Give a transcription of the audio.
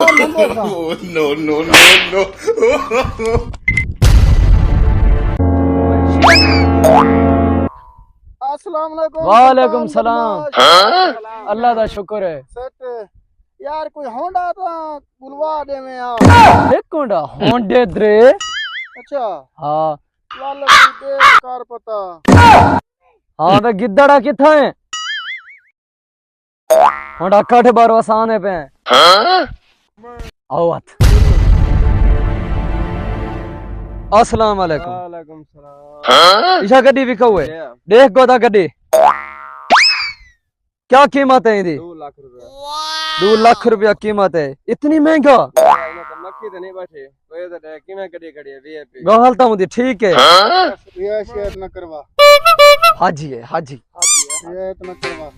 No, no, no, no. अस्सलाम वालेकुम। वालेकुम सलाम। अल्लाह दा शुक्र है। सेट यार कोई होंडा ता बुलवा दे में यार। एक होंडा होंडे द्रे। अच्छा हाँ वाला कोई दे कार पता। हाँ वे गिद्दड़ा किथा है? होंडा कठ बार आसान है पे। आओ बात। अस्सलाम वालेकुम। वालेकुम सलाम। ईशा गड्डी विकाऊ है। देख गोदा गड्डी क्या कीमत है इदी? 2 लाख रुपया। 2 लाख रुपया कीमत है, इतनी महंगा? मक्खी तो नहीं बैठे कोई तो किमें गड्डी खड़ी है वीआईपी। गलता मुझे ठीक है। रियायत न करवा। हाजी है हाजी। रियायत न करवा।